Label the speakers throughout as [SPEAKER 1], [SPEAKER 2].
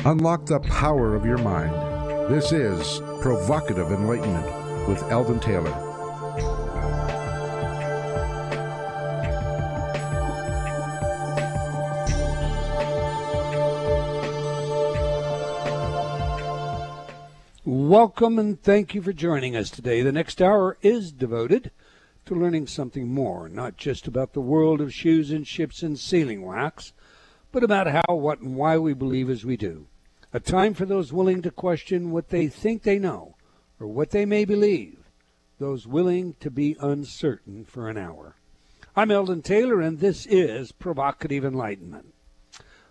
[SPEAKER 1] Unlock the power of your mind. This is Provocative Enlightenment with Eldon Taylor.
[SPEAKER 2] Welcome and thank you for joining us today. The next hour is devoted to learning something more, not just about the world of shoes and ships and sealing wax, but about how, what, and why we believe as we do. A time for those willing to question what they think they know or what they may believe, those willing to be uncertain for an hour. I'm Eldon Taylor, and this is Provocative Enlightenment.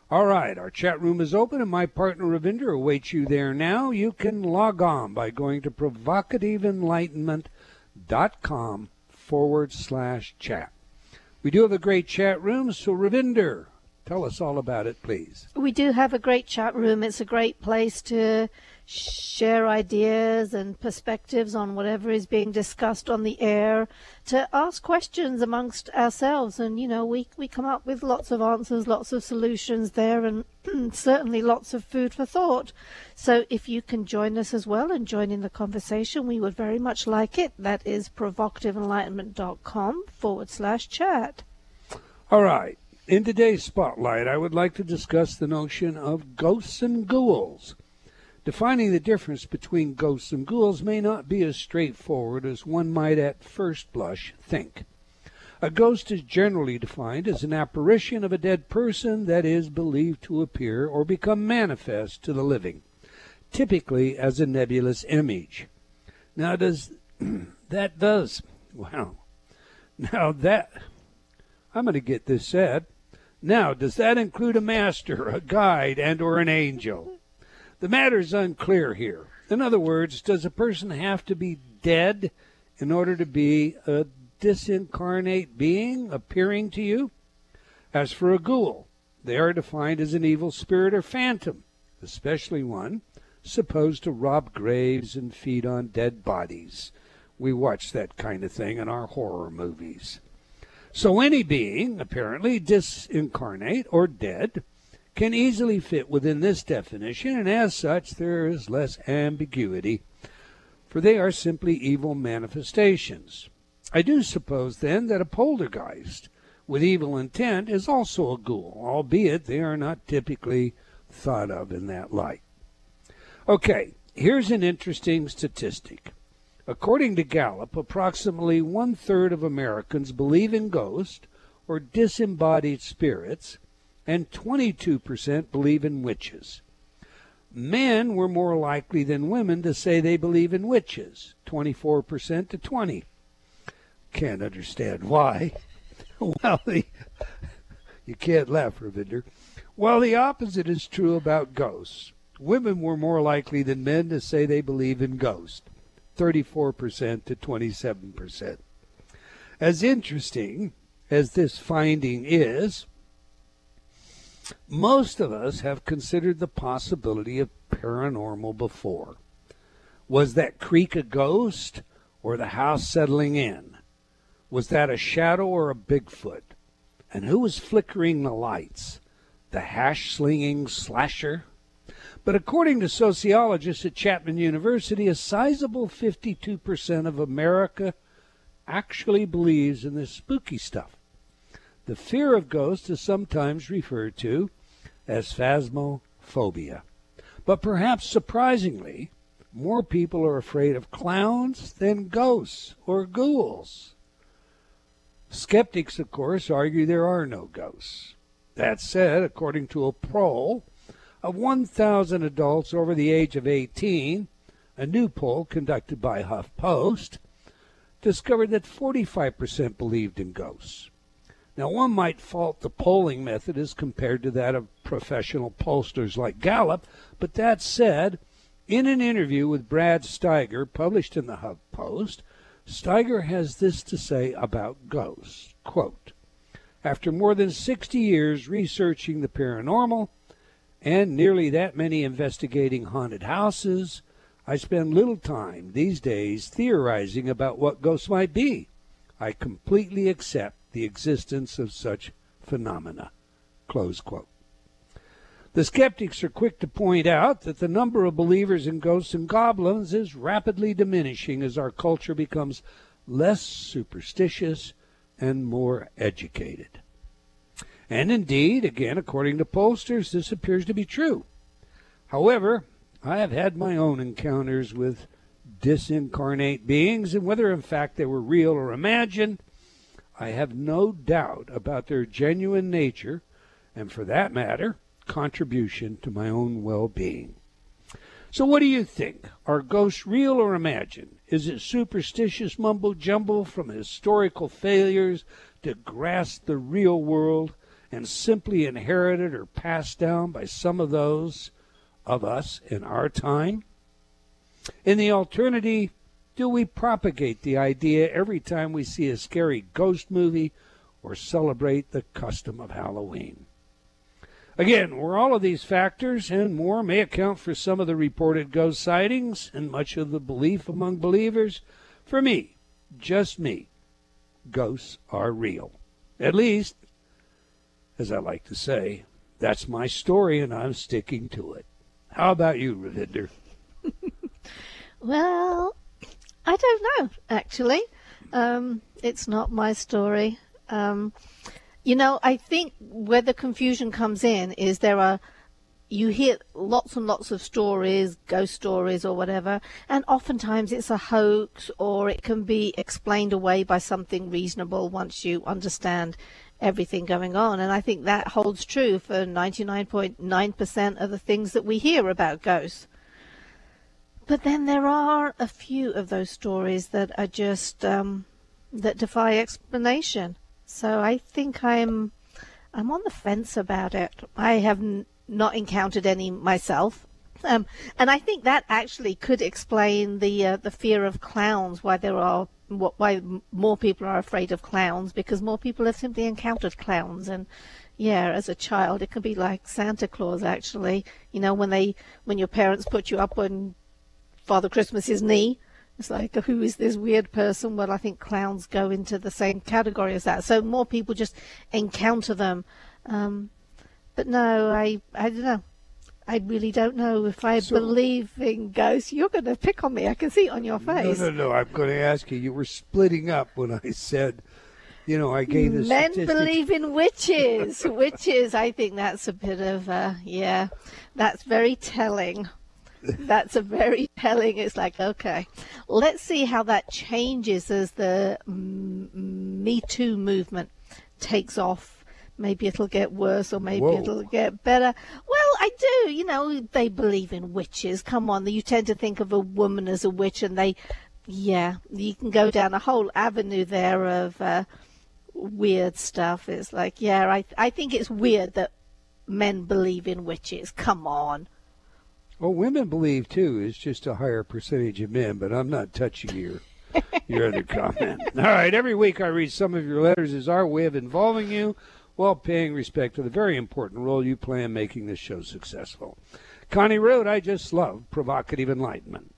[SPEAKER 2] All right, our chat room is open, and my partner Ravinder awaits you there now. You can log on by going to provocativeenlightenment.com/chat. We do have a great chat room, so Ravinder, tell us all about it, please.
[SPEAKER 3] We do have a great chat room. It's a great place to share ideas and perspectives on whatever is being discussed on the air, to ask questions amongst ourselves. And, you know, we come up with lots of answers, lots of solutions there, and certainly lots of food for thought. So if you can join us as well and join in the conversation, we would very much like it. That is provocativeenlightenment.com/chat.
[SPEAKER 2] All right. In today's spotlight, I would like to discuss the notion of ghosts and ghouls. Defining the difference between ghosts and ghouls may not be as straightforward as one might at first blush think. A ghost is generally defined as an apparition of a dead person that is believed to appear or become manifest to the living, typically as a nebulous image. Now I'm going to get this said. Now, does that include a master, a guide, and or an angel? The matter is unclear here. In other words, does a person have to be dead in order to be a disincarnate being appearing to you? As for a ghoul, they are defined as an evil spirit or phantom, especially one supposed to rob graves and feed on dead bodies. We watch that kind of thing in our horror movies. So any being, apparently disincarnate or dead, can easily fit within this definition, and as such there is less ambiguity, for they are simply evil manifestations. I do suppose, then, that a poltergeist with evil intent is also a ghoul, albeit they are not typically thought of in that light. Okay, here's an interesting statistic. According to Gallup, approximately 1/3 of Americans believe in ghosts or disembodied spirits, and 22% believe in witches. Men were more likely than women to say they believe in witches, 24% to 20%. Can't understand why. Well, you can't laugh, Ravinder. While the opposite is true about ghosts. Women were more likely than men to say they believe in ghosts, 34% to 27%. As interesting as this finding is, most of us have considered the possibility of paranormal before. Was that creak a ghost or the house settling in? Was that a shadow or a Bigfoot? And who was flickering the lights? The hash-slinging slasher? But according to sociologists at Chapman University, a sizable 52% of America actually believes in this spooky stuff. The fear of ghosts is sometimes referred to as phasmophobia. But perhaps surprisingly, more people are afraid of clowns than ghosts or ghouls. Skeptics, of course, argue there are no ghosts. That said, according to a poll of 1,000 adults over the age of 18, a new poll conducted by HuffPost discovered that 45% believed in ghosts. Now, one might fault the polling method as compared to that of professional pollsters like Gallup, but that said, in an interview with Brad Steiger published in the HuffPost, Steiger has this to say about ghosts, quote, "After more than 60 years researching the paranormal and nearly that many investigating haunted houses, I spend little time these days theorizing about what ghosts might be. I completely accept the existence of such phenomena," close quote. The skeptics are quick to point out that the number of believers in ghosts and goblins is rapidly diminishing as our culture becomes less superstitious and more educated. And indeed, again, according to pollsters, this appears to be true. However, I have had my own encounters with disincarnate beings, and whether in fact they were real or imagined, I have no doubt about their genuine nature, and for that matter, contribution to my own well-being. So what do you think? Are ghosts real or imagined? Is it superstitious mumbo-jumbo from historical failures to grasp the real world and simply inherited or passed down by some of those of us in our time? In the alternative, do we propagate the idea every time we see a scary ghost movie or celebrate the custom of Halloween? Again, where all of these factors and more may account for some of the reported ghost sightings and much of the belief among believers, for me, just me, ghosts are real. At least, as I like to say, that's my story and I'm sticking to it. How about you, Ravinder?
[SPEAKER 3] Well, I don't know, actually. It's not my story. I think where the confusion comes in is you hear lots and lots of stories, ghost stories or whatever, and oftentimes it's a hoax or it can be explained away by something reasonable once you understand everything going on. And I think that holds true for 99.9% of the things that we hear about ghosts. But then there are a few of those stories that are just that defy explanation. So I think I'm on the fence about it. I have not encountered any myself, and I think that actually could explain the fear of clowns. Why more people are afraid of clowns, because more people have simply encountered clowns. And yeah, as a child, it can be like Santa Claus. Actually, when your parents put you up on Father Christmas's knee. It's like, who is this weird person? Well, I think clowns go into the same category as that. So more people just encounter them. But no, I don't know. I really don't know if I believe in ghosts. You're going to pick on me. I can see it on your face.
[SPEAKER 2] No. I'm going to ask you. You were splitting up when I said, I gave this
[SPEAKER 3] Men
[SPEAKER 2] statistics.
[SPEAKER 3] believe in witches. Witches, I think that's a bit of, that's very telling. That's a very telling. It's like, okay, let's see how that changes as the Me Too movement takes off. Maybe it'll get worse or maybe it'll get better. Well, I do. They believe in witches. Come on. You tend to think of a woman as a witch, and you can go down a whole avenue there of weird stuff. It's like, I think it's weird that men believe in witches. Come on.
[SPEAKER 2] Well, women believe, too. It's just a higher percentage of men, but I'm not touching your other comment. All right, every week I read some of your letters as our way of involving you while paying respect to the very important role you play in making this show successful. Connie wrote, I just love Provocative Enlightenment.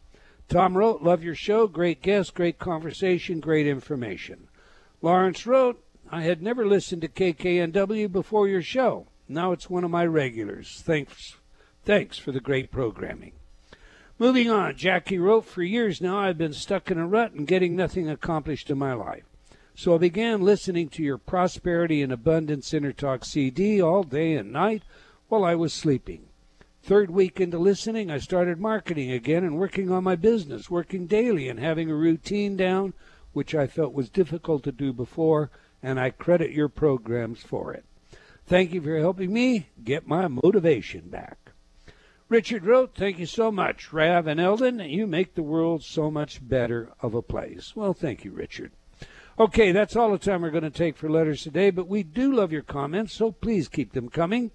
[SPEAKER 2] Tom wrote, love your show, great guest, great conversation, great information. Lawrence wrote, I had never listened to KKNW before your show. Now it's one of my regulars. Thanks for the great programming. Moving on, Jackie wrote, for years now I've been stuck in a rut and getting nothing accomplished in my life. So I began listening to your Prosperity and Abundance Inner Talk CD all day and night while I was sleeping. Third week into listening, I started marketing again and working on my business, working daily and having a routine down, which I felt was difficult to do before, and I credit your programs for it. Thank you for helping me get my motivation back. Richard wrote, thank you so much, Rav and Eldon. You make the world so much better of a place. Well, thank you, Richard. Okay, that's all the time we're going to take for letters today, but we do love your comments, so please keep them coming.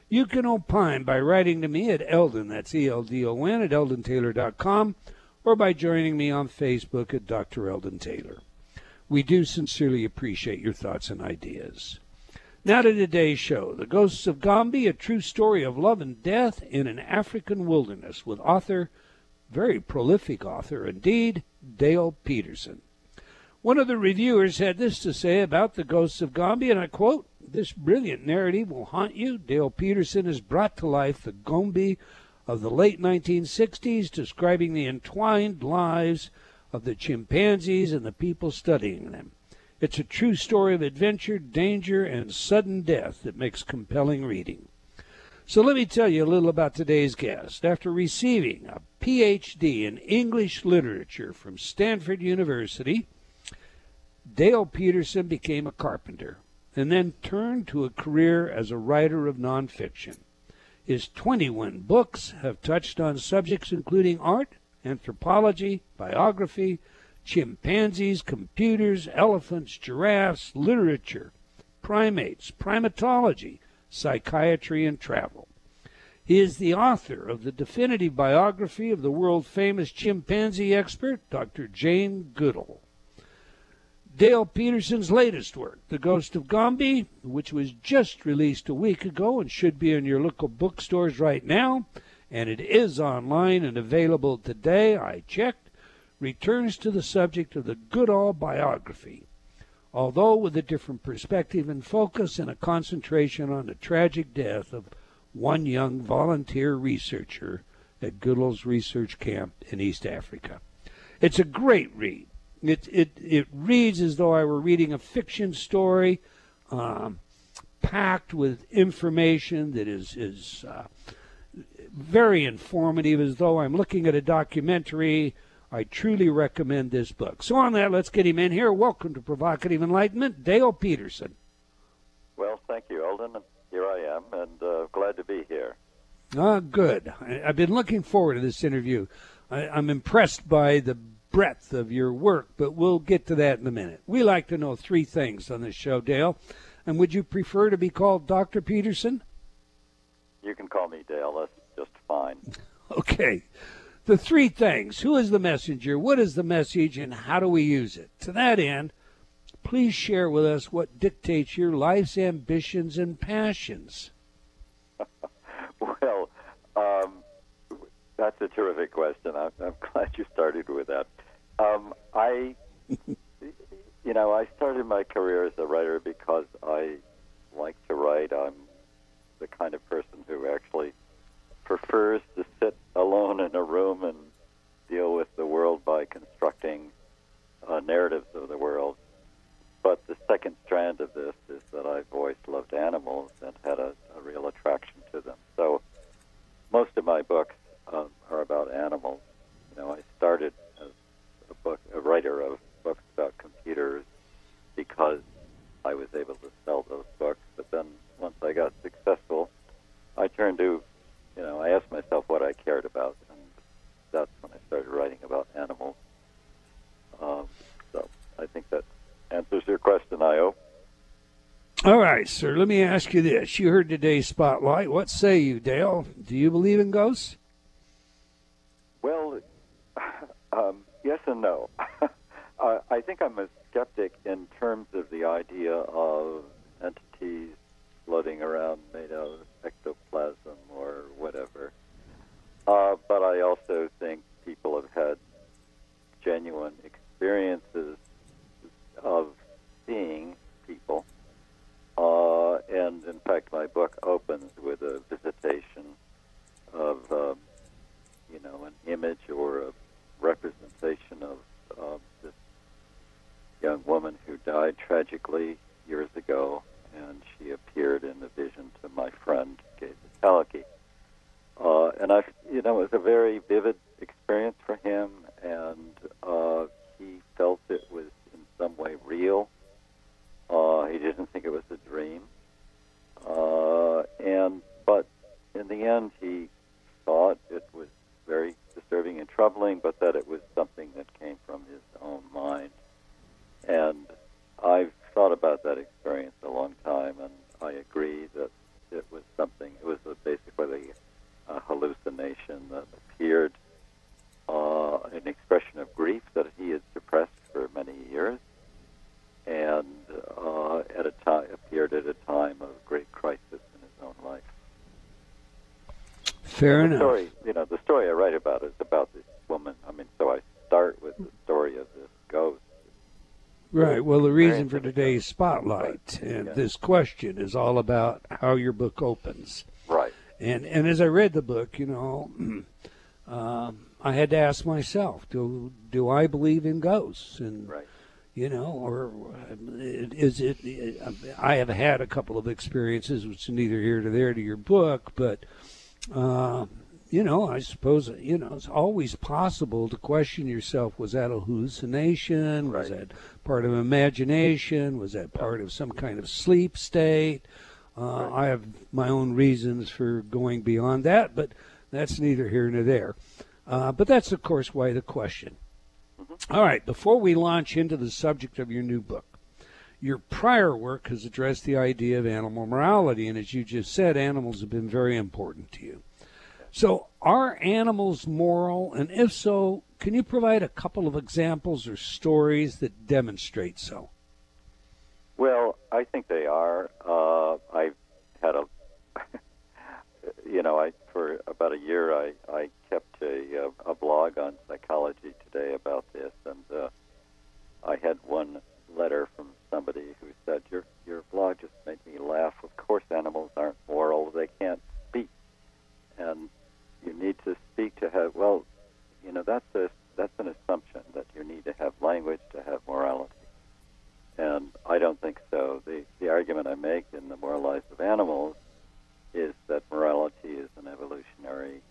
[SPEAKER 2] You can opine by writing to me at Eldon, that's ELDON, at eldontaylor.com, or by joining me on Facebook at Dr. Eldon Taylor. We do sincerely appreciate your thoughts and ideas. Now to today's show, The Ghosts of Gombe, a true story of love and death in an African wilderness with very prolific author indeed, Dale Peterson. One of the reviewers had this to say about The Ghosts of Gombe, and I quote, This brilliant narrative will haunt you. Dale Peterson has brought to life the Gombe of the late 1960s, describing the entwined lives of the chimpanzees and the people studying them. It's a true story of adventure, danger, and sudden death that makes compelling reading. So let me tell you a little about today's guest. After receiving a Ph.D. in English literature from Stanford University, Dale Peterson became a carpenter and then turned to a career as a writer of nonfiction. His 21 books have touched on subjects including art, anthropology, biography, chimpanzees, computers, elephants, giraffes, literature, primates, primatology, psychiatry, and travel. He is the author of the definitive biography of the world-famous chimpanzee expert, Dr. Jane Goodall. Dale Peterson's latest work, The Ghosts of Gombe, which was just released a week ago and should be in your local bookstores right now, and it is online and available today, I checked, returns to the subject of the Goodall biography, although with a different perspective and focus and a concentration on the tragic death of one young volunteer researcher at Goodall's research camp in East Africa. It's a great read. It reads as though I were reading a fiction story, packed with information that is very informative, as though I'm looking at a documentary. I truly recommend this book. So on that, let's get him in here. Welcome to Provocative Enlightenment, Dale Peterson.
[SPEAKER 4] Well, thank you, Eldon. Here I am, and glad to be here.
[SPEAKER 2] Good. I've been looking forward to this interview. I'm impressed by the breadth of your work, but we'll get to that in a minute. We like to know three things on this show, Dale. And would you prefer to be called Dr. Peterson?
[SPEAKER 4] You can call me Dale. That's just fine.
[SPEAKER 2] Okay. The three things. Who is the messenger? What is the message? And how do we use it? To that end, please share with us what dictates your life's ambitions and passions.
[SPEAKER 4] Well, that's a terrific question. I'm glad you started with that. I started my career as a writer because I like to write. I'm the kind of person who actually prefers to sit alone in a room and deal with the world by constructing narratives of the world. But the second strand of this is that I've always loved animals and had a real attraction to them. So most of my books are about animals. I started as a writer of books about computers because I was able to sell those books. But then once I got successful, I turned to, I asked myself what I cared about, and that's when I started writing about animals. So I think that answers your question, I hope.
[SPEAKER 2] All right, sir, let me ask you this. You heard today's spotlight. What say you, Dale? Do you believe in ghosts?
[SPEAKER 4] Well, yes and no. I think I'm a skeptic in terms of the idea of entities floating around made out of ectoplasm or whatever. But I also think people have had genuine experiences of seeing people. And in fact, my book opens with a visitation of, an image or a representation of this young woman who died tragically years ago, and she appeared in a vision to my friend, Gabe Vitalik. And it was a very vivid experience for him, and he felt it was in some way real. He didn't think it was a dream. But in the end, he thought it was very disturbing and troubling, but that it was something that came from his own mind. And I've thought about that experience a long time, and I agree that it was basically a hallucination that appeared, an expression of grief that he had suppressed for many years, and appeared at a time of great crisis in his own life.
[SPEAKER 2] Fair enough.
[SPEAKER 4] The story I write about is about this woman. So I start with the story of this ghost.
[SPEAKER 2] Right. Well, the reason for today's spotlight and this question is all about how your book opens.
[SPEAKER 4] Right.
[SPEAKER 2] And as I read the book, I had to ask myself, do I believe in ghosts? And
[SPEAKER 4] right.
[SPEAKER 2] Or is it? I have had a couple of experiences, which are neither here nor there to your book, but I suppose it's always possible to question yourself: was that a hallucination?
[SPEAKER 4] Right.
[SPEAKER 2] Was that part of imagination? Was that part of some kind of sleep state?
[SPEAKER 4] Right.
[SPEAKER 2] I have my own reasons for going beyond that, but that's neither here nor there. But that's, of course, why the question. All right, before we launch into the subject of your new book, your prior work has addressed the idea of animal morality, and as you just said, animals have been very important to you. So are animals moral, and if so, can you provide a couple of examples or stories that demonstrate so?
[SPEAKER 4] Well, I think they are. I've had for about a year, I kept a blog on Psychology Today about this, and I had one letter from somebody who said, your blog just made me laugh. Of course animals aren't moral. They can't speak. And you need to speak to have, that's an assumption that you need to have language to have morality. And I don't think so. The argument I make in The Moral Lives of Animals is that morality is an evolutionary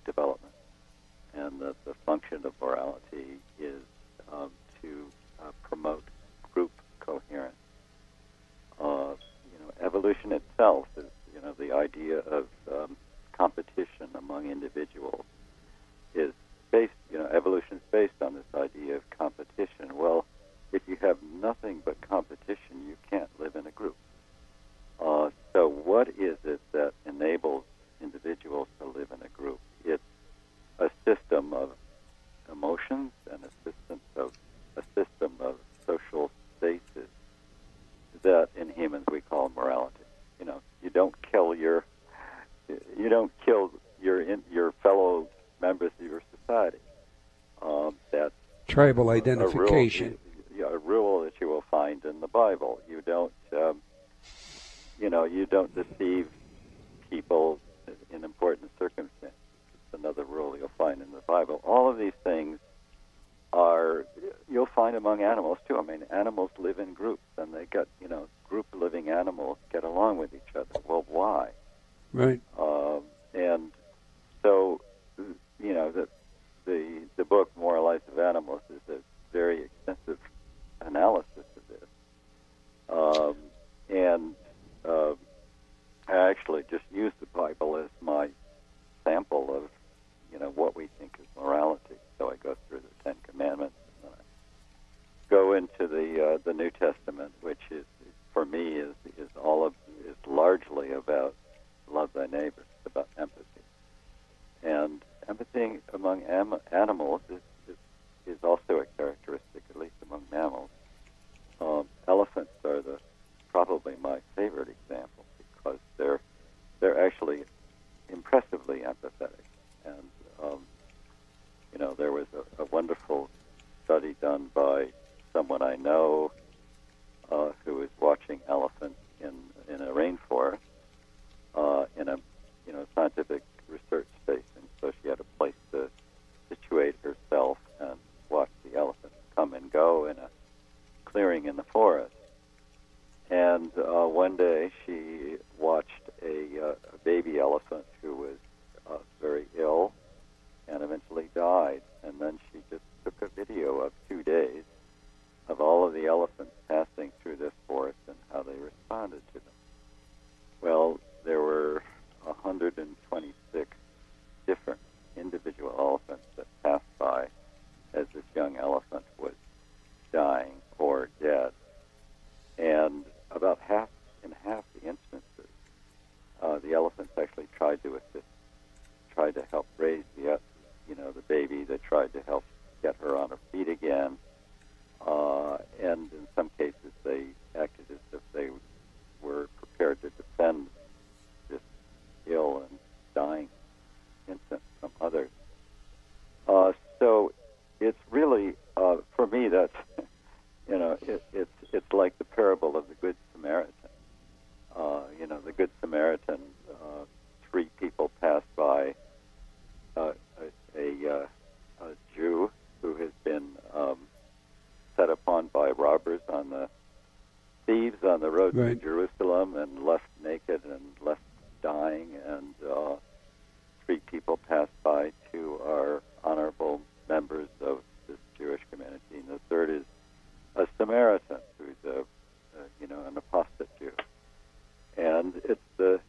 [SPEAKER 4] development, and that the function of morality is to promote group coherence. Evolution itself is, the idea of competition among individuals is based, evolution is based on this idea of competition. Well, if you have nothing but competition, you can't live in a group. So what is it that enables individuals to live in a group? It's a system of emotions and a system of social stasis that in humans we call morality. You don't kill your fellow members of your society. That's
[SPEAKER 2] tribal identification.
[SPEAKER 4] A rule that you will find in the Bible. You don't deceive people in important circumstances. It's another rule you'll find in the Bible. All of these things you'll find among animals too. I mean, animals live in groups, and they got, group living animals get along with each other. Well, why?
[SPEAKER 2] Right.
[SPEAKER 4] And so, the book Moral Lives of Animals is a very extensive analysis of this. I actually just use the Bible as my sample of, what we think is morality. So I go through the Ten Commandments, and then I go into the New Testament, which is, for me, is largely about love thy neighbor. It's about empathy. And empathy among animals is also a characteristic, at least among mammals. Elephants are probably my favorite example, because they're actually impressively empathetic. And there was a wonderful study done by someone I know who was watching elephants in a rainforest in a scientific research station. So she had a place to situate herself and watch the elephants come and go in a clearing in the forest. And one day she watched a baby elephant who was very ill and eventually died. And then she just took a video of 2 days of all of the elephants passing through this forest and how they responded to them. Well, there were 126 different individual elephants that passed by as this young elephant was dying or dead. And about half the instances, the elephants actually tried to assist, tried to help raise the baby. They tried to help get her on her feet again. And in some cases, they acted as if they were prepared to defend this ill and dying infant from others. So it's really, for me, that's, Samaritan, three people passed by a Jew who has been set upon by robbers on the thieves on the road to Jerusalem and left naked and left dying, and three people passed by who are honorable members of this Jewish community, and the third is a Samaritan who's an apostate Jew, and it's the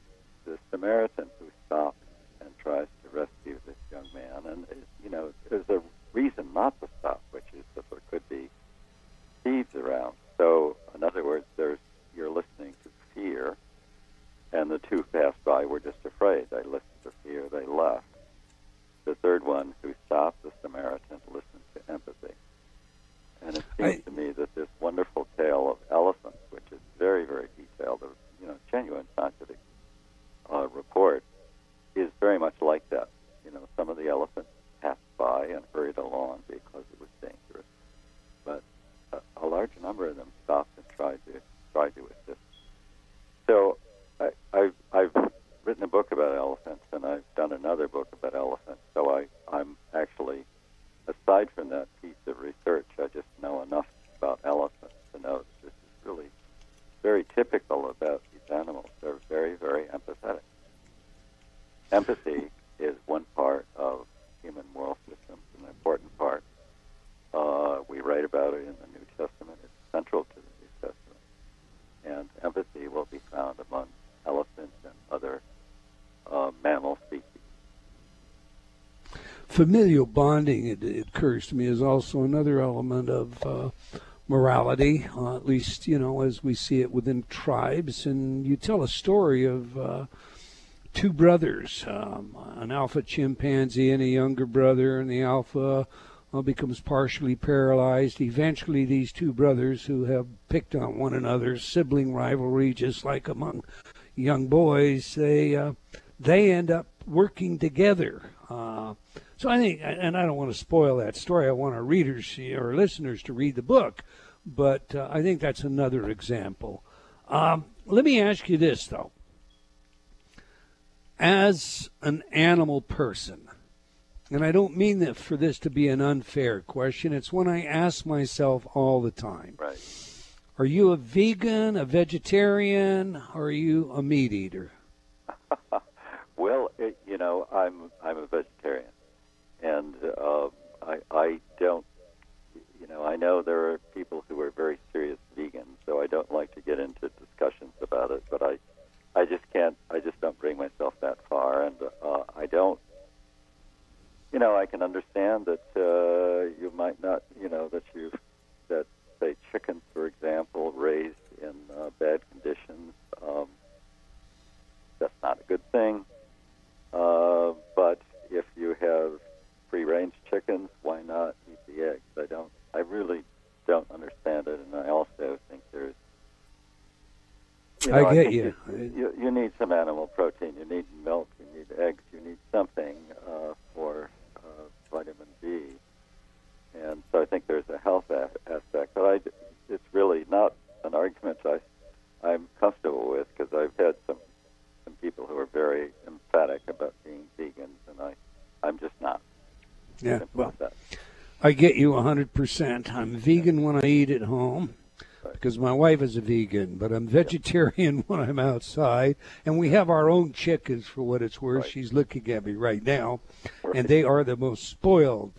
[SPEAKER 4] Samaritan who stops and tries to rescue this young man, and there's a reason not to stop, which is that there could be thieves around. So, in other words, you're listening to fear, and the two passed by were just afraid. They listened to fear, they left. The third one who stopped, the Samaritan, listened to empathy. And it seems to me that this wonderful tale of elephants, which is very, very detailed, genuine scientific report, is very much like that. Some of the elephants passed by and hurried along because it was dangerous, but a large number of them stopped and tried to assist. So I've written a book about elephants, and I've done another book about elephants. So I'm actually, aside from that piece of research, I just know enough about elephants to know that this is really very typical about these animals. They're very, very empathetic. Empathy is one part of human moral systems, an important part. We write about it in the New Testament. It's central to the New Testament. And empathy will be found among elephants and other mammal species.
[SPEAKER 2] Familial bonding, it occurs to me, is also another element of morality, at least, as we see it within tribes. And you tell a story of two brothers, an alpha chimpanzee and a younger brother, and the alpha becomes partially paralyzed. Eventually, these two brothers who have picked on one another, sibling rivalry, just like among young boys, they end up working together. So I think, and I don't want to spoil that story. I want our readers or listeners to read the book, but I think that's another example. Let me ask you this, though. As an animal person, and I don't mean that for this to be an unfair question, it's one I ask myself all the time.
[SPEAKER 4] Right.
[SPEAKER 2] Are you a vegan, a vegetarian, or are you a meat eater?
[SPEAKER 4] Well, I'm a vegetarian, and I don't, I know there are people who are very serious vegans, so I don't like to get into discussions about it, but I just don't bring myself that far, and I don't, I can understand that you might not, that say chickens, for example, raised in bad conditions, that's not a good thing. But if you have free-range chickens, why not eat the eggs? I really don't understand it, and I also think there's,
[SPEAKER 2] I get you.
[SPEAKER 4] You need some animal protein. You need milk. You need eggs. You need something for vitamin B. And so I think there's a health aspect. But it's really not an argument I'm comfortable with, because I've had some people who are very emphatic about being vegans, and I'm just not.
[SPEAKER 2] Yeah, well, I get you 100%. I'm vegan when I eat at home, because my wife is a vegan, but I'm vegetarian when I'm outside, and we have our own chickens, for what it's worth. Right. She's looking at me right now, and they are the most spoiled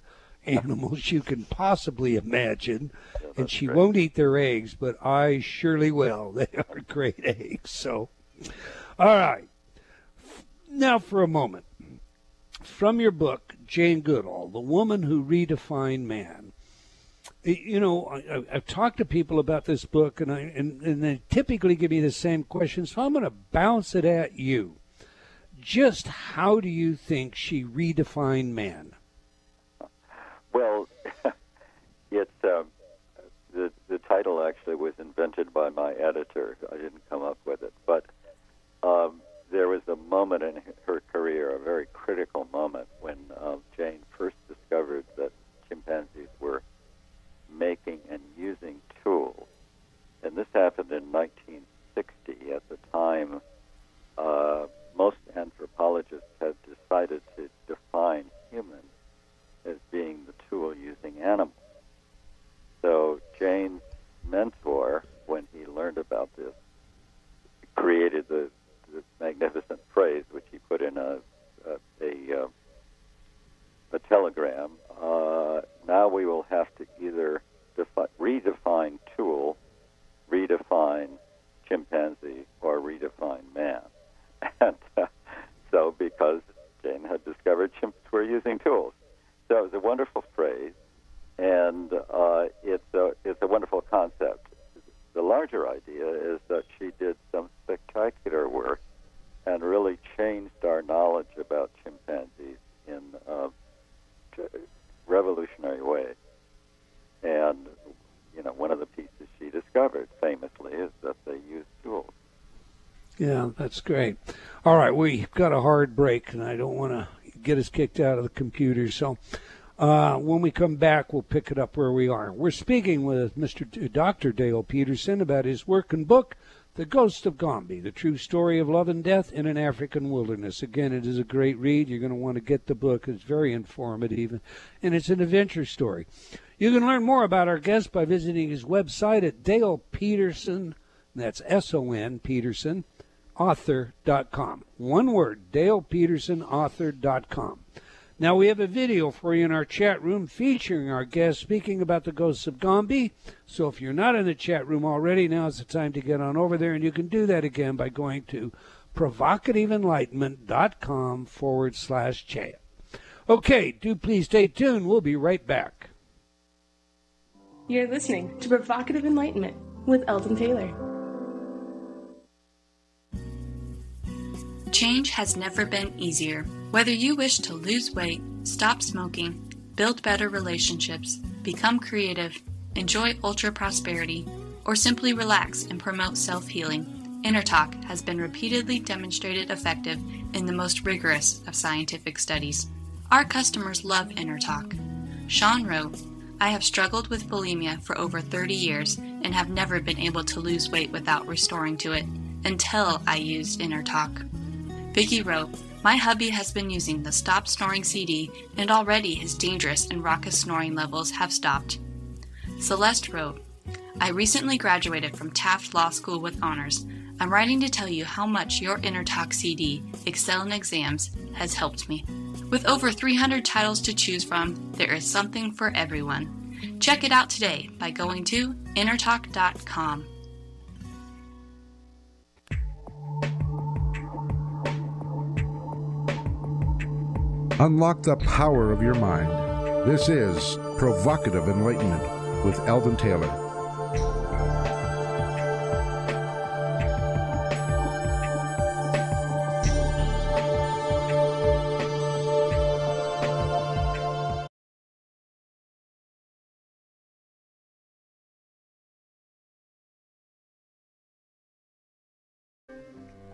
[SPEAKER 2] animals you can possibly imagine, and she won't eat their eggs, but I surely will. They are great eggs. So, all right. Now for a moment. From your book, Jane Goodall, The Woman Who Redefined Man. I've talked to people about this book, and they typically give me the same question, so I'm going to bounce it at you. Just how do you think she redefined man?
[SPEAKER 4] Well, it's the title actually was invented by my editor. I didn't come up with it, but there was a moment in her career, a very critical moment, when Jane first discovered that chimpanzees were making and using tools. And this happened in 1960. At the time, decided to define humans as being the tool using animals. So Jane's mentor, when he learned about this, created this magnificent phrase, which he put in a telegram. Now we will have to either redefine tool, redefine chimpanzee, or redefine man. And so, because Jane had discovered chimps were using tools. So it was a wonderful phrase, and it's a wonderful concept. The larger idea is that she did some spectacular work and really changed our knowledge about chimpanzees in a revolutionary way. And, one of the pieces she discovered famously is that they use tools.
[SPEAKER 2] Yeah, that's great. All right, we've got a hard break, and I don't want to get us kicked out of the computer. So when we come back, we'll pick it up where we are. We're speaking with Dr. Dale Peterson about his work and book, The Ghosts of Gombe, The True Story of Love and Death in an African Wilderness. Again, it is a great read. You're going to want to get the book. It's very informative, and it's an adventure story. You can learn more about our guest by visiting his website at Dale Peterson, that's S-O-N, Peterson, author.com. One word, DalePetersonAuthor.com. Now, we have a video for you in our chat room featuring our guest speaking about the Ghosts of Gombe. So if you're not in the chat room already, now's the time to get on over there, and you can do that again by going to provocativeenlightenment.com/chat. Okay, do please stay tuned. We'll be right back.
[SPEAKER 5] You're listening to Provocative Enlightenment with Eldon Taylor.
[SPEAKER 6] Change has never been easier. Whether you wish to lose weight, stop smoking, build better relationships, become creative, enjoy ultra prosperity, or simply relax and promote self-healing, Inner Talk has been repeatedly demonstrated effective in the most rigorous of scientific studies. Our customers love Inner Talk. Sean wrote, "I have struggled with bulimia for over 30 years and have never been able to lose weight without restoring to it until I used Inner Talk." Vicky wrote, "My hubby has been using the Stop Snoring CD and already his dangerous and raucous snoring levels have stopped." Celeste wrote, "I recently graduated from Taft Law School with honors. I'm writing to tell you how much your Inner Talk CD, Excel in Exams, has helped me. With over 300 titles to choose from, there is something for everyone. Check it out today by going to innertalk.com.
[SPEAKER 1] Unlock the power of your mind. This is Provocative Enlightenment with Eldon Taylor.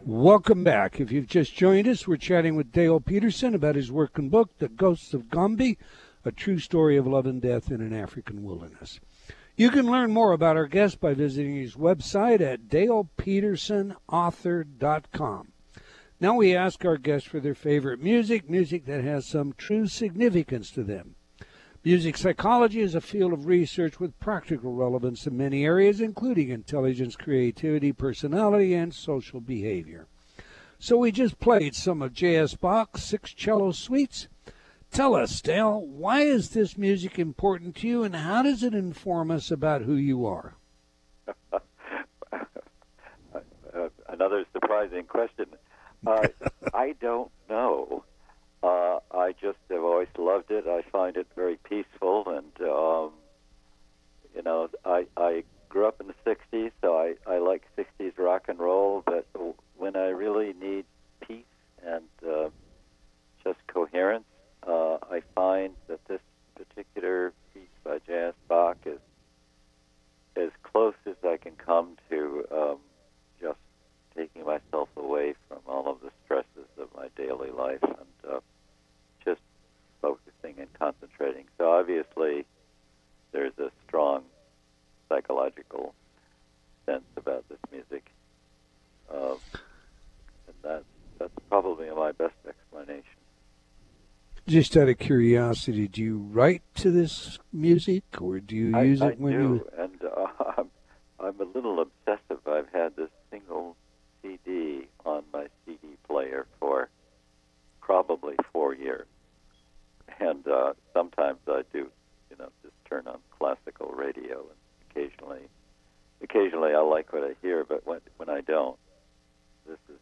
[SPEAKER 2] Welcome back. If you've just joined us, we're chatting with Dale Peterson about his work and book, The Ghosts of Gombe, A True Story of Love and Death in an African Wilderness. You can learn more about our guest by visiting his website at DalePetersonAuthor.com. Now we ask our guests for their favorite music that has some true significance to them. Music psychology is a field of research with practical relevance in many areas, including intelligence, creativity, personality, and social behavior. So we just played some of J.S. Bach's 6 cello suites. Tell us, Dale, why is this music important to you, and how does it inform us about who you are?
[SPEAKER 4] Another surprising question. I don't know. I just have always loved it. I find it very peaceful, and I grew up in the '60s, so I like '60s rock and roll. But when I really need peace and just coherence, I find that this particular piece by J.S. Bach is as close as I can come to just taking myself away from all of the stresses of my daily life and just focusing and concentrating. So obviously there's a strong psychological sense about this music. And that's probably my best explanation.
[SPEAKER 2] Just out of curiosity, do you write to this music, or do you use it when you...
[SPEAKER 4] And I'm a little obsessive. I've had this single CD on my CD player for probably 4 years. And sometimes I do, just turn on classical radio, and occasionally I like what I hear, but when I don't, this is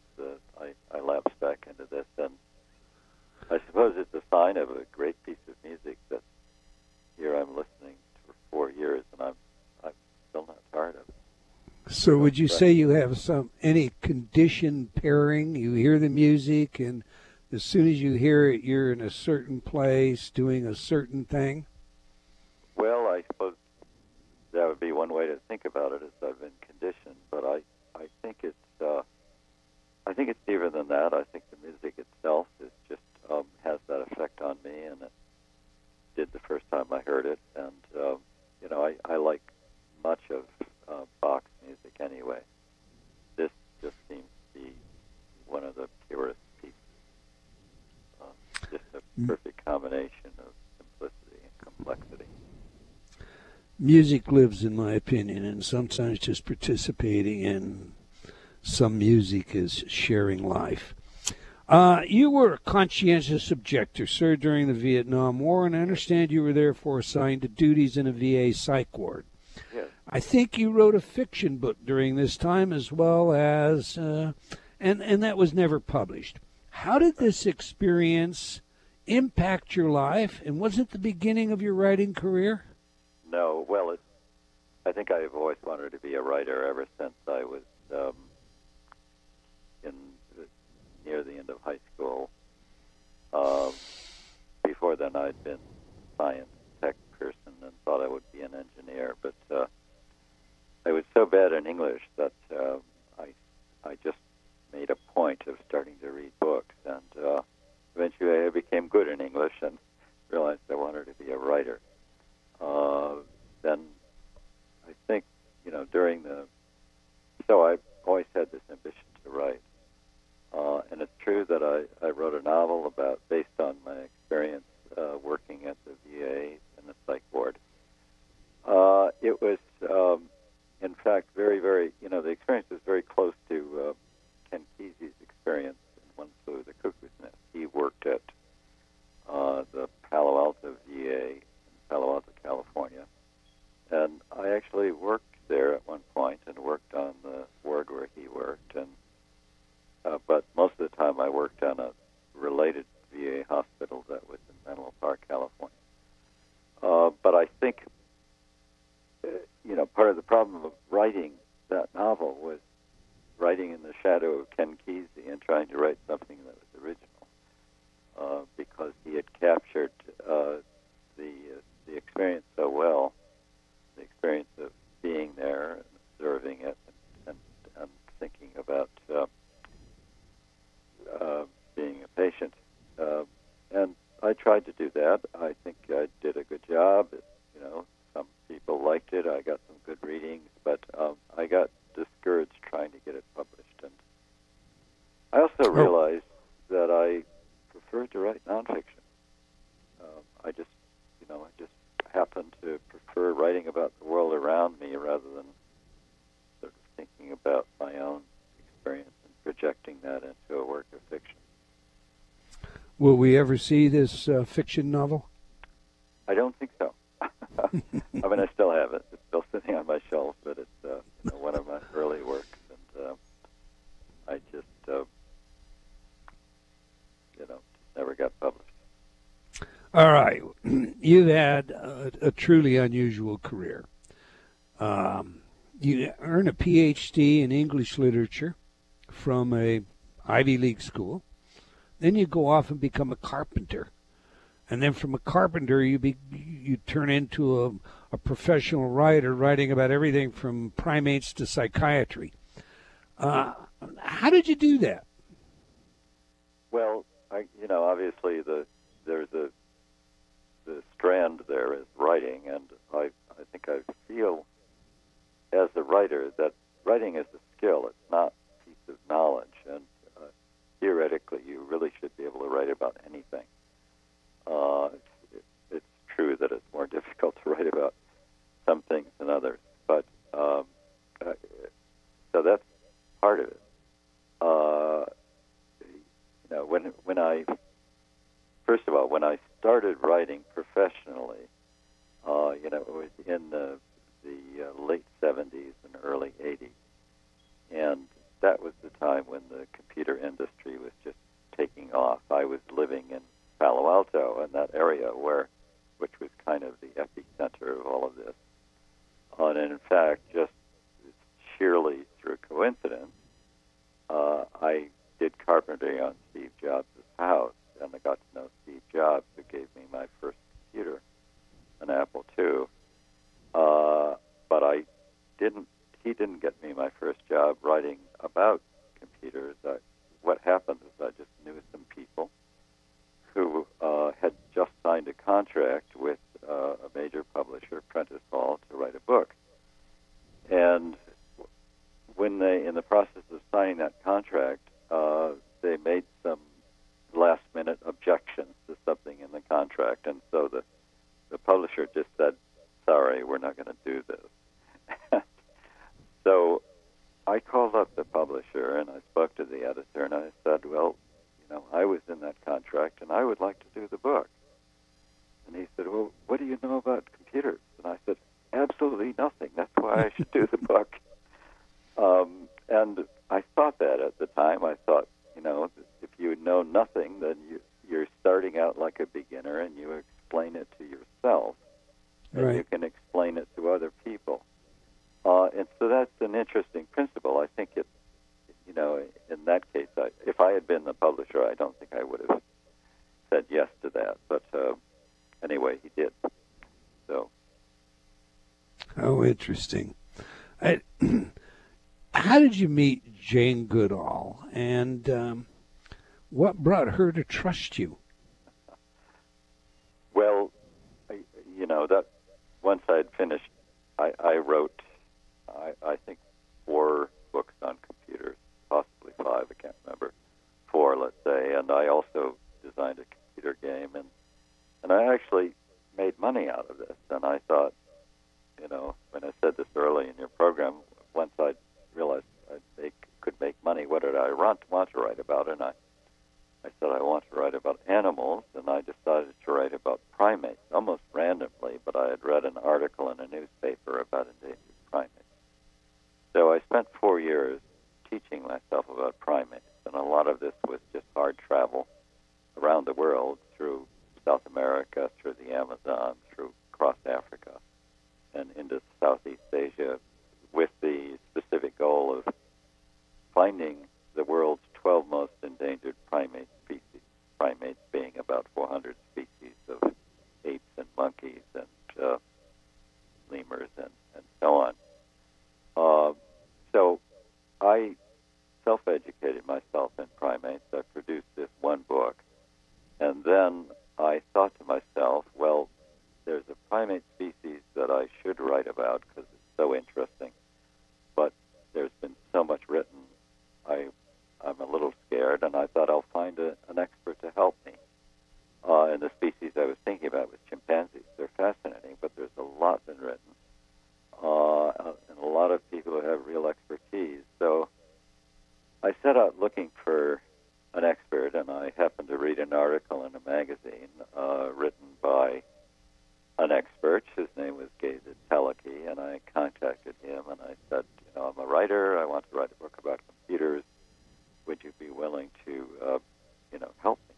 [SPEAKER 4] I lapse back into this, and I suppose it's a sign of a great piece of music that here I'm listening for 4 years, and I'm still not tired of it.
[SPEAKER 2] So would you say you have any conditioned pairing? You hear the music, and as soon as you hear it, you're in a certain place doing a certain thing?
[SPEAKER 4] Well, I suppose that would be one way to think about it, is I've been conditioned, but I think it's deeper than that. I think the music itself is just has that effect on me, and it did the first time I heard it. And I like much of Bach's music anyway. This just seems to be one of the purest pieces. Just a perfect combination of simplicity and complexity.
[SPEAKER 2] Music lives, in my opinion, and sometimes just participating in some music is sharing life. You were a conscientious objector, sir, during the Vietnam War, and I understand you were therefore assigned to duties in a VA psych ward.
[SPEAKER 4] Yes.
[SPEAKER 2] I think you wrote a fiction book during this time as well as, and that was never published. How did this experience impact your life, and was it the beginning of your writing career?
[SPEAKER 4] No, well, I think I've always wanted to be a writer ever since I was near the end of high school. Before then, I'd been a science tech person and thought I would be an engineer, but I was so bad in English that I just made a point of starting to read books, and eventually I became good in English and realized I wanted to be a writer. Then I think, so I've always had this ambition to write. And it's true that I wrote a novel based on my experience working at the VA in the psych ward. It was, in fact, very, very, the experience was very close to Ken Kesey's experience in One Flew Over the Cuckoo's Nest. He worked at the Palo Alto VA in Palo Alto, California. And I actually worked there at one point and worked on the ward where he worked. And but most of the time I worked on a related VA hospital that was in Menlo Park, California. But I think, part of the problem of writing that novel was writing in the shadow of Ken Kesey and trying to write something that was original, because he had captured the experience so well, the experience of being there and observing it and thinking about being a patient. And I tried to do that. I think I did a good job. Some people liked it. I got some good readings, but I got discouraged trying to get it published. And I also realized that I preferred to write nonfiction. I just happened to prefer writing about the world around me rather than sort of thinking about my own experience and projecting that into a work of fiction.
[SPEAKER 2] Will we ever see this fiction novel?
[SPEAKER 4] I don't think so. I mean, I still have it. It's still sitting on my shelf, but it's one of my early works, and I just never got published.
[SPEAKER 2] All right. You've had a truly unusual career. You earn a PhD in English literature from a Ivy League school. Then you go off and become a carpenter. And then from a carpenter, you turn into a professional writer, writing about everything from primates to psychiatry. How did you do that?
[SPEAKER 4] Well, obviously there's the strand there is writing, and I think I feel as a writer that writing is a skill. It's not a piece of knowledge, and theoretically you really should be able to write about anything. when I first of all, when I started writing professionally, it was in the late 70s and early 80s, and that was the time when the computer industry was just taking off. I was living in Palo Alto, in that area which was kind of the epicenter of all of this. And in fact, just sheerly through coincidence, I did carpentry on Steve Jobs' house, and I got to know Steve Jobs, who gave me my first computer, an Apple II. But he didn't get me my first job writing about computers. What happened is I just knew some people who had just signed a contract with a major publisher, Prentice Hall, to write a book. And when they, in the process of signing that contract, they made some last-minute objections to something in the contract, and so the publisher just said, "Sorry, we're not going to do this." So I called up the publisher, and I spoke to the editor, and I said, "Well, I was in that contract, and I would like to do the book." And he said, "Well, what do you know about computers?" And I said, "Absolutely nothing. That's why I should do the book." And I thought that at the time. I thought, if you know nothing, then you're starting out like a beginner, and you explain it to yourself, and
[SPEAKER 2] Right.
[SPEAKER 4] you can explain it to other people. And so that's an interesting principle. I think it, in that case, if I had been the publisher, I don't think I would have said yes to that. But anyway, he did. So.
[SPEAKER 2] Oh, interesting. How did you meet Jane Goodall, and what brought her to trust you?
[SPEAKER 4] Well, that once I had finished, I wrote, I think, 4 books on computers, possibly 5, I can't remember, 4, let's say, and I also designed a computer game, and I actually made money out of this, and I thought, when I said this early in your program, once I realized I could make money, what did I want to write about? And I said I want to write about animals, and I decided to write about primates, almost randomly, but I had read an article in a newspaper about endangered primates. So I spent 4 years teaching myself about primates, and a lot of this was just hard travel around the world, through South America, through the Amazon, through across Africa, and into Southeast Asia, with the specific goal of finding the world's 12 most endangered primate species, primates being about 400 species of apes and monkeys and lemurs and so on. So I self-educated myself in primates. I produced this one book, and then I thought to myself, well, there's a primate species that I should write about because it's so interesting, but there's been so much written, I'm a little scared, and I thought I'll find an expert to help me. And the species I was thinking about was chimpanzees. They're fascinating, but there's a lot been written, and a lot of people who have real expertise. So I set out looking for an expert, and I happened to read an article in a magazine written by an expert. His name was Geza Teleki, and I contacted him, and I said, I'm a writer. I want to write a book about computers. Would you be willing to, help me?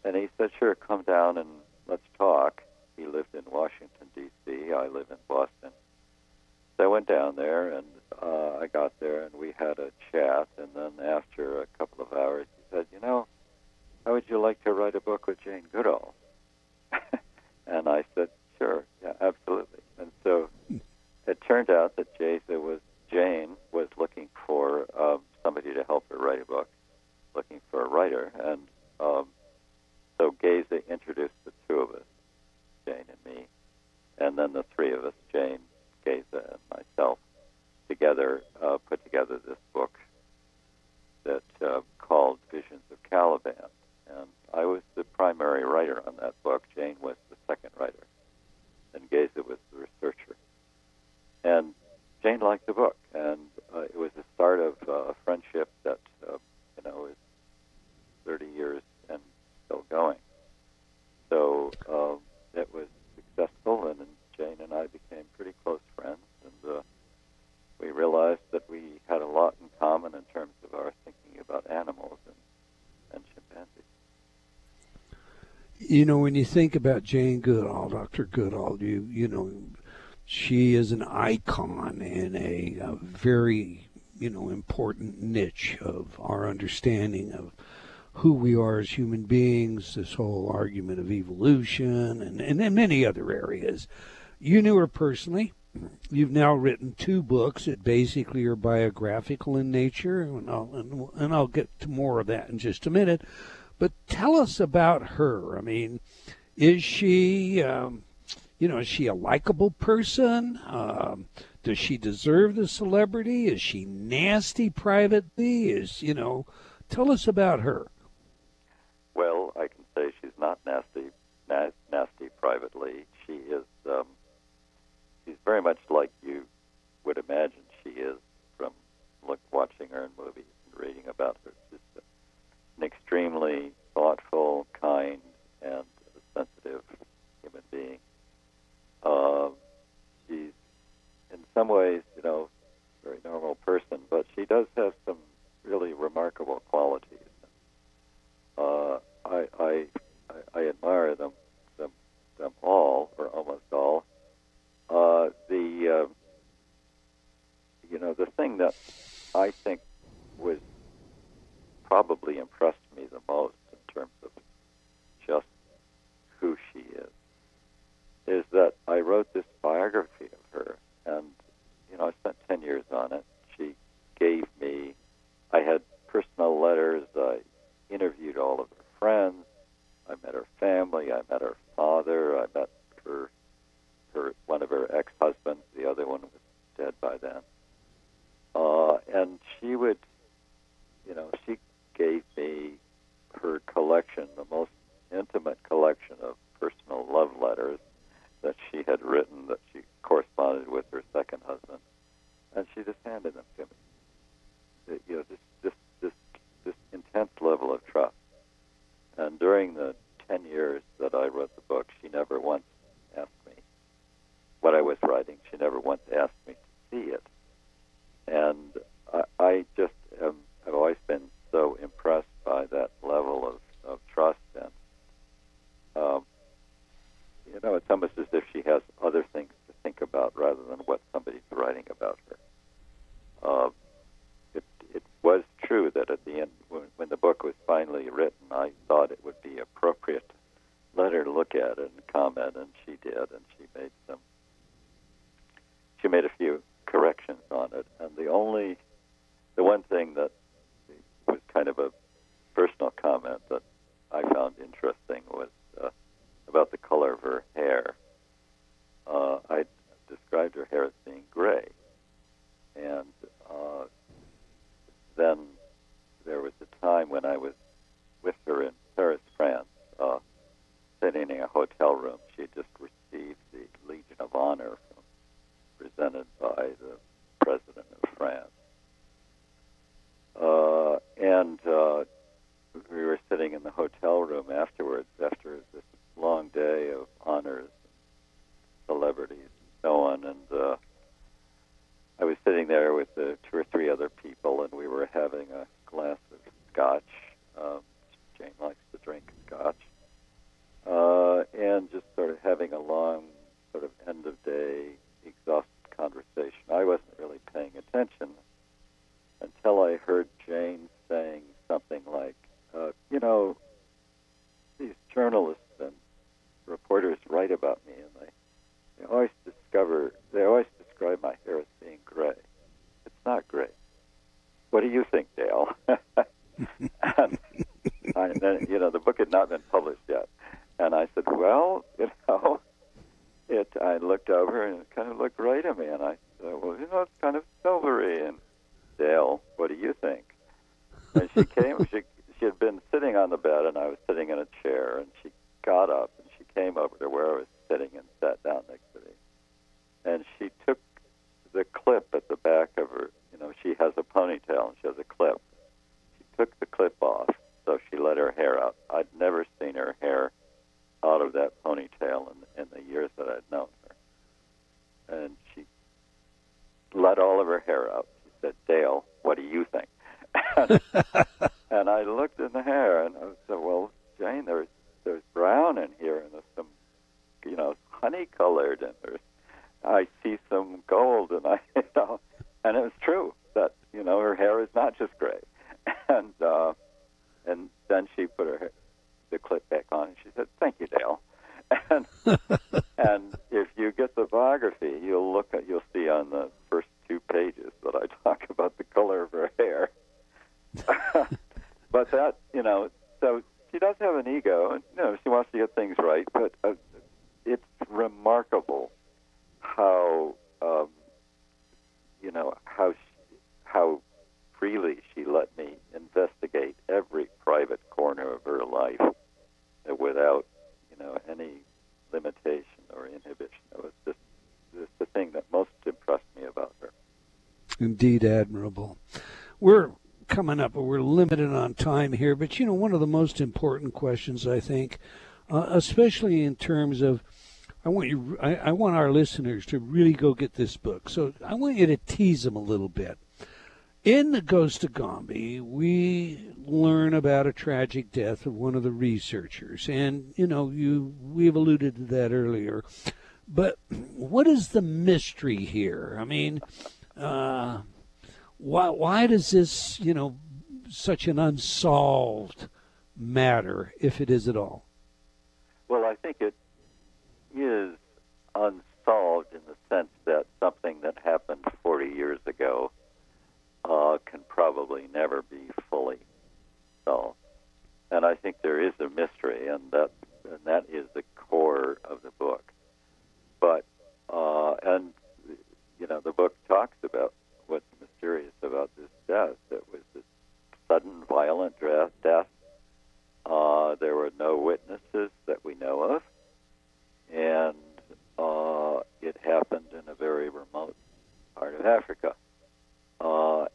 [SPEAKER 4] And he said, sure, come down and let's talk. He lived in Washington, D.C. I live in Boston. So I went down there, and I got there, and we had a chat. And then after a couple of hours, he said, how would you like to write a book with Jane Goodall? And I said, sure, yeah, absolutely. And so it turned out that Jane was looking for somebody to help her write a book, looking for a writer. And so Geza introduced the two of us, Jane and me, and then the three of us, Jane, Geza, and myself, together put together this book that called Visions of Caliban. And I was the primary writer on that book. Jane was the second writer, and Geza was the researcher. And Jane liked the book, and it was the start of a friendship that is
[SPEAKER 2] You know, when you think about Jane Goodall, Dr. Goodall, you know, she is an icon in a very, you know, important niche of our understanding of who we are as human beings, this whole argument of evolution, and many other areas. You knew her personally. You've now written 2 books that basically are biographical in nature, and I'll get to more of that in just a minute. But tell us about her. I mean, is she, is she a likable person? Does she deserve the celebrity? Is she nasty privately? Tell us about her.
[SPEAKER 4] Well, I can say she's not nasty privately. She is. She's very much like you would imagine she is from watching her in movies and reading about her. She's an extremely thoughtful, kind, and sensitive human being. She's, in some ways, a very normal person, but she does have some really remarkable qualities. I admire them all, or almost all. The thing that I think probably impressed me the most in terms of just who she is that I wrote this biography of her, and I spent 10 years on it. She gave me, I had personal letters, I interviewed all of her friends, I met her family, I met her father, I met her one of her ex-husbands, the other one was dead by then. And she would, she gave me her collection, the most intimate collection of personal love letters that she had written, that she corresponded with her second husband, and she just handed them to me. This intense level of trust. And during the 10 years that I wrote the book, she never once asked me what I was writing. She never once asked me to see it. And I just have always been so impressed by that level of trust. And, it's almost as if she has other things to think about rather than what somebody's writing about her. It was true that at the end, when the book was finally written, I thought it would be appropriate to let her look at it and comment, and she did, and she made a few corrections on it. And the one thing that was kind of a personal comment that I found interesting was about the color of her hair. I described her hair as being gray, and then there was a time when I was with her in Paris, France, sitting in a hotel room. She had just received the Legion of Honor presented by the President of France. And we were sitting in the hotel room afterwards, after this long day of honors and celebrities and so on, and I was sitting there with 2 or 3 other people, and we were having a glass of scotch. Jane likes to drink scotch. And just sort of having a long sort of end-of-day exhausted conversation. I wasn't really paying attention until I heard Jane saying something like, these journalists and reporters write about me, and they always describe my hair as being gray. It's not gray. What do you think, Dale? And the book had not been published yet. And I said, well, I looked over and it kind of looked gray to me. And I said, well, it's kind of silvery. And Dale, what do you think? And she came, she had been sitting on the bed, and I was sitting in a chair, and she got up and she came over to where I was sitting and sat down next to me. And she took the clip at the back of her, she has a ponytail and she has a clip. She took the clip off, so she let her hair out. I'd never seen her hair out of that ponytail in the years that I'd known her. And she let all of her hair out. She said, Dale, what do you think? And I looked in the hair, and I said, well, Jane, there's brown in And then she put the clip back on, and she said, "Thank you, Dale." And and if you get the biography, you'll see on the first 2 pages that I talk about the color of her hair. But that, so she does have an ego, and she wants to get things right. But it's remarkable how how freely she let me investigate every private corner of her life without any limitation or inhibition. It was just the thing that most impressed me about her.
[SPEAKER 2] Indeed, admirable. We're coming up, but we're limited on time here. But one of the most important questions, I think, especially in terms of, I want our listeners to really go get this book. So I want you to tease them a little bit. In the Ghosts of Gombe, we learn about a tragic death of one of the researchers, and we've alluded to that earlier. But what is the mystery here? I mean, why does this, such an unsolved matter, if it is at all?
[SPEAKER 4] Well, I think it is unsolved in the sense that something that happened 40 years ago can probably never be fully solved. And I think there is a mystery, and that is the core of the book. But the book talks about what's mysterious about this death. It was this sudden, violent death. There were no witnesses that we know of, and it happened in a very remote part of Africa.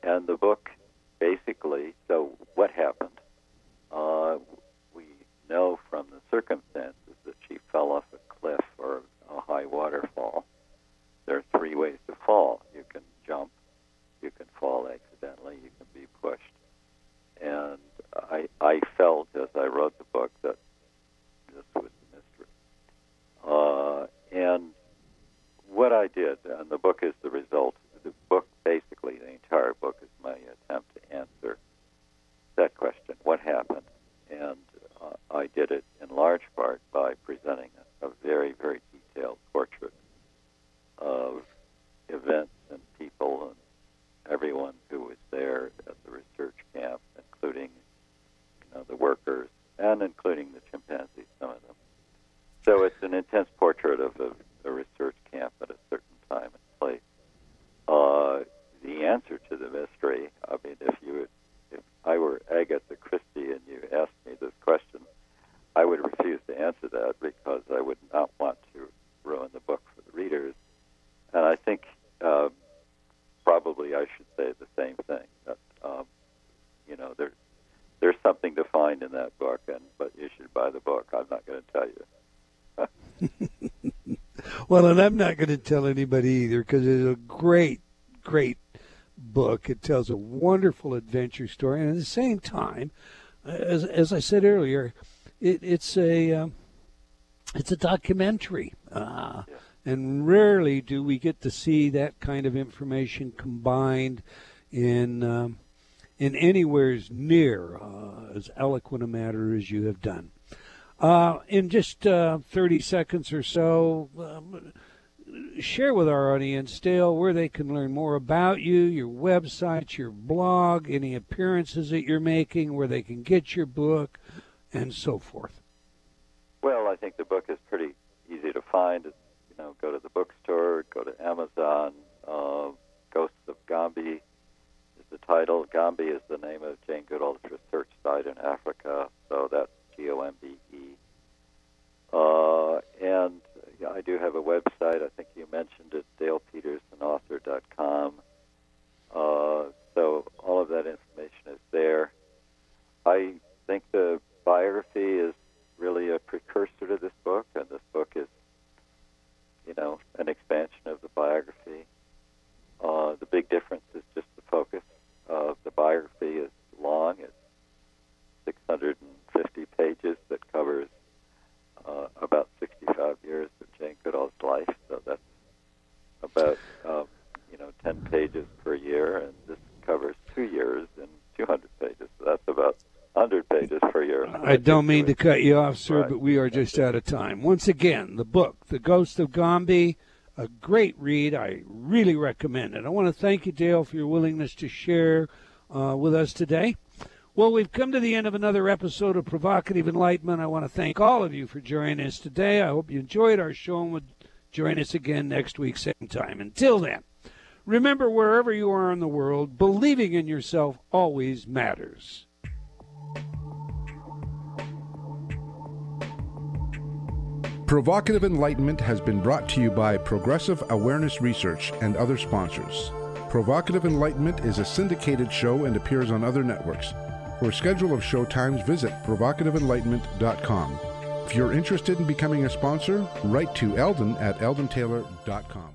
[SPEAKER 4] And the book basically, so what happened? We know from the circumstances that she fell off a cliff or a high waterfall. There are 3 ways to fall. You can jump, you can fall accidentally, you can be pushed. And I felt, as I wrote the book, that this was the mystery. And what I did, and the book is the result, the book, basically the entire book is my attempt to answer that question, what happened? And I did it in large part by presenting a very, very detailed portrait of events and people and everyone who was there at the research camp, including the workers and including the chimpanzees, some of them. So it's an intense portrait of a research camp at a certain time and place. The answer to the mystery, I mean, if I were Agatha Christie and you asked me this question, I would refuse to answer that because I would not want to ruin the book for the readers. And I think probably I should say the same thing, that there's something to find in that book, but you should buy the book. I'm not going to tell you.
[SPEAKER 2] Well, and I'm not going to tell anybody either, because it's a great, great book. It tells a wonderful adventure story, and at the same time, as I said earlier, it's a documentary, and rarely do we get to see that kind of information combined in anywhere near as eloquent a matter as you have done. In just 30 seconds or so, share with our audience, Dale, where they can learn more about you, your website, your blog, any appearances that you're making, where they can get your book, and so forth.
[SPEAKER 4] Well, I think the book is pretty easy to find. Go to the bookstore, go to Amazon. Ghosts of Gombe is the title. Gombe is the name of Jane Goodall's research site in Africa, so that's Gombe. And I do have a website. I think you mentioned it, dalepetersonauthor.com. So all of that information is there. I think the biography is really a precursor to this book, and this book is, an expansion of the biography. The big difference is just the focus. The biography is long. It's 650 pages that covers about 65 years of Jane Goodall's life. So that's about 10 pages per year, and this covers 2 years and 200 pages. So that's about 100 pages for your...
[SPEAKER 2] I don't mean to cut you off, sir,
[SPEAKER 4] Right.
[SPEAKER 2] but we are just out of time. Once again, the book, The Ghosts of Gombe, a great read. I really recommend it. I want to thank you, Dale, for your willingness to share with us today. Well, we've come to the end of another episode of Provocative Enlightenment. I want to thank all of you for joining us today. I hope you enjoyed our show and would join us again next week, same time. Until then, remember, wherever you are in the world, believing in yourself always matters.
[SPEAKER 1] Provocative Enlightenment has been brought to you by Progressive Awareness Research and other sponsors. Provocative Enlightenment is a syndicated show and appears on other networks. For a schedule of show times, visit provocativeenlightenment.com. If you're interested in becoming a sponsor, write to Eldon at eldontaylor.com.